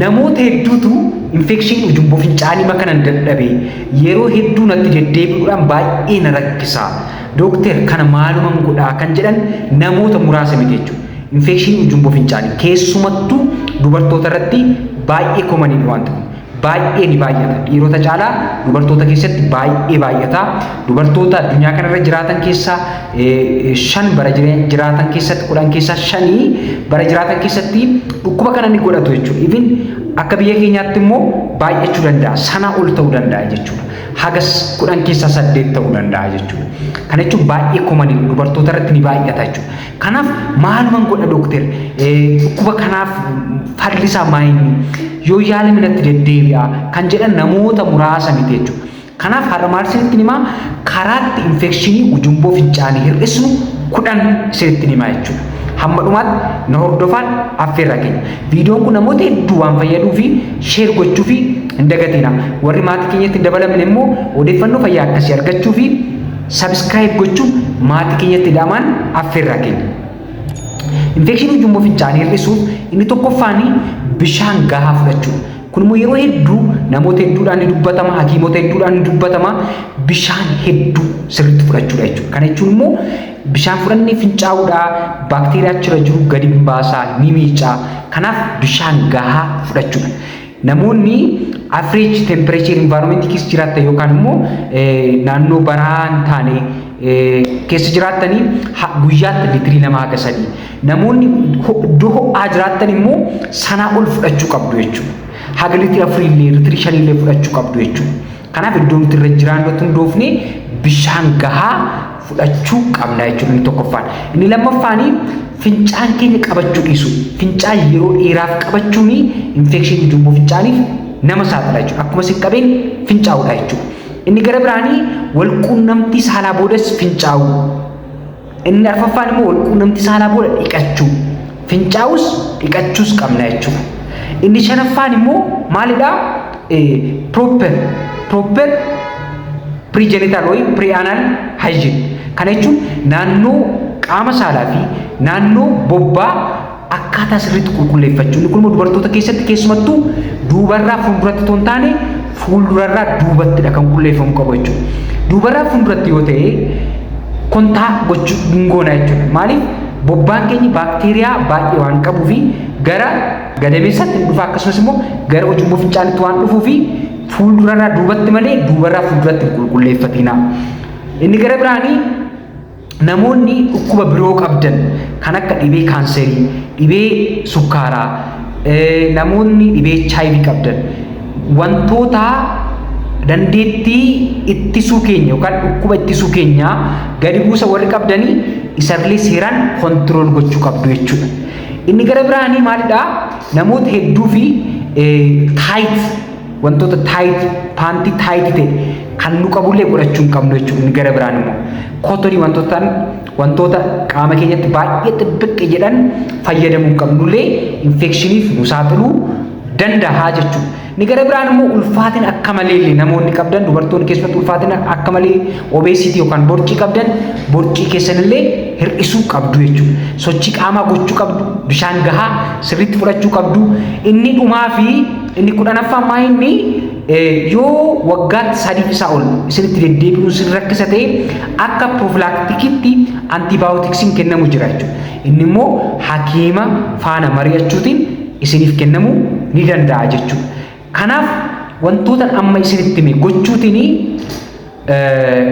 namoota hedduutu infekshinii ujumboo fincaanii makanan dadhabee yeroo hedduu natti deddeebi'uudhaan baay'ee na rakkisa. Dookter kana maaluman godhaa kan jedhan namoota muraasa miti jechuudha. Infekshinii ujumboo fincaanii keessumattuu dubartoota irratti baay'ee koomanii waan ta'u. Baay'ee ni baay'ata. Dhiirota caalaa dubartoota keessatti baay'ee baay'ata. Dubartoota addunyaa kanarra jiraatan keessaa 5 bara jiraatan keessatti 10 keessaa 5 bara jiraatan keessatti dhukkuba kana ni godhatu jechuudha. Even akka biyya keenyaatti immoo baay'achuu danda'a. Sana ol ta'uu danda'a jechuudha. Hagas 10 keessaa 8 ta'uu danda'a jechuudha. Kana jechuun baay'ee koomanii dubartoota irratti ni baay'ata jechuudha. Kanaaf maaluman godha dookter dhukkuba kanaaf fallisaa maayinni yoo yaalame natti deddeebi'a kan jedhan namoota muraasa miti jechuudha. Kanaaf har'a maal isinitti himaa karaatti infekshinii ujumboo fincaanii hir'isnu 10 isinitti himaa jechuudha. Hamma dhumaatti na hordofaa affeerraa keenya. Viidiyoon kun namoota hedduu waan fayyaduu fi sheer gochuu fi hin dagatina. Warri maatii keenyatti dabalamne immoo odeeffannoo fayyaa akkasii argachuu fi sabskiraayib gochuun maatii keenyatti hidhamaan affeerraa keenya. Infekshinii ujumboo fincaanii hir'isuuf inni tokkoffaan bishaan gahaa fudhachuudha. Kun immoo yeroo hedduu namoota hedduudhaan ni dubbatama, hakiimota hedduudhaan ni dubbatama. Bishaan hedduu sirriitti fudhachuudha jechuudha. Kana jechuun immoo bishaan fudhannee fincaa'uudha, baakteeriyaa achirra jiru gadi baasaa, ni miicaa. Kanaaf bishaan gahaa fudhachuudha. Namoonni average temperature environment keessa jiraatan yookaan immoo naannoo baraan taane keessa jiraatanii guyyaatti liitirii 2-3. Namoonni iddoo ho'aa jiraatan immoo sanaa ol fudhachuu qabdu jechuudha. Haga liitira 4 illee liitira 5 illee fudhachuu qabdu jechuudha. Kanaaf iddoo nuti irra jiraannutti hundoofne bishaan gahaa fudhachuu qabna jechuudha inni tokkoffaan. Inni lammaffaan fincaan keenya qabachuu dhiisu. Fincaan yeroo dheeraaf qabachuun infekshinii ujumboo fincaaniif nama saaxila jechuudha. Akkuma isin qabeen fincaa'uudha jechuudha. Inni gara biraanii walquunnamtii saalaa boodas fincaa'u. Inni arfaffaan immoo walquunnamtii saalaa booda dhiqachuu. Fincaa'us dhiqachuus qabna jechuudha. Inni shanaffaan immoo maalidhaa? Proper pre-genital ወይ pre-anal hygiene. Kana jechuun naannoo qaama saalaa fi naannoo bobbaa akkaataa sirriitti qulqulleeffachuu. Inni kun immoo dubartoota keessatti keessumattuu duubarraa fuulduratti otoo hin taane fuuldurarraa duubattidha kan qulqulleeffamu qabu jechuudha. Duubarraa fuulduratti yoo ta'e kontaa gochuu dingoona jechuudha. Maaliif bobbaan keenya baakteeriyaa baay'ee waan qabuu fi gara gadameessaatti dhufa akkasumas immoo gara ujumboo fincaanitti waan dhufuu fi fuuldurarraa duubatti malee duubarraa fuulduratti qulqulleeffatina. Inni gara biraanii namoonni dhukkuba biroo qabdan kan akka dhibee kaanserii, dhibee sukkaaraa, namoonni dhibee HIV qabdan wantoota dandeettii ittisuu keenya yookaan dhukkuba ittisuu keenya gadi buusa warri qabdanii isarlee seeraan kontirool gochuu qabdu jechuudha. Inni gara biraanii maalidhaa? Namoota hedduu fi taayit wantoota taayit paantii taayit ta'e kan nu qabullee godhachuu hin qabnu jechuudha. Inni gara biraan immoo kootonii wantoota qaama keenyatti baay'ee xibbiqqe jedhan fayyadamuu hin qabnullee infekshiniif nu saaxiluu danda'a jechuudha. Inni gara biraan immoo ulfaatina akka malee namoonni qabdan dubartoonni keessatti ulfaatina akka malee obesitii yookaan borcii qabdan borcii keessanillee hir'isuu qabdu jechuudha. Sochii qaamaa gochuu qabdu, bishaan gahaa sirriitti fudhachuu qabdu. Inni dhumaa fi inni 10ffaan maayinni yoo waggaatti 3 isaa ol isinitti deddeebi'uun sin rakkisa ta'e akka profilaaktikiitti antibaayootiksiin kennamu jira jechuudha. Inni immoo hakiima faana mari'achuutiin isiniif kennamuu ni danda'a jechuudha. Kanaaf wantoota amma isinitti hime gochuutiin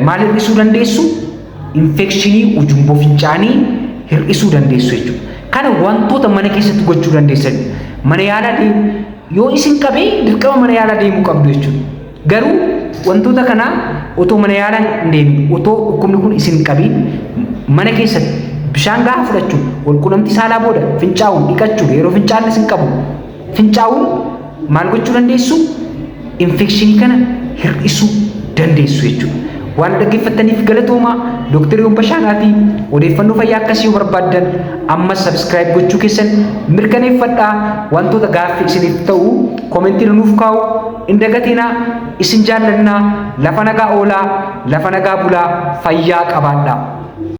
maal hir'isuu dandeessu? Infekshinii ujumboo fincaanii hir'isuu dandeessu jechuudha. Kana wantoota mana keessatti gochuu dandeessan mana yaalaa deemu yoo isin qabee dirqama mana yaalaa deemuu qabdu jechuudha. Garuu wantoota kana otoo mana yaalaa hin deemin otoo dhukkubni kun isin qabiin mana keessatti bishaan gahaa fudhachuun walquunnamtii saalaa booda fincaa'uun dhiqachuun yeroo fincaan isin qabu fincaa'uun maal gochuu dandeessu? Infekshinii kana hir'isuu dandeessu jechuudha. Waan dhaggeeffattaniif galatoomaa. Dooktar Yoon Bashaanaati. Odeeffannoo fayyaa akkasii yoo barbaaddan ammas sabskiraayib gochuu keessan mirkaneeffadhaa. Wantoota gaaffii isiniif ta'u koomentii nuuf kaa'u. Hin dagatinaa. Isin jaallannaa. Lafa nagaa oolaa. Lafa nagaa bulaa. Fayyaa qabaadhaa.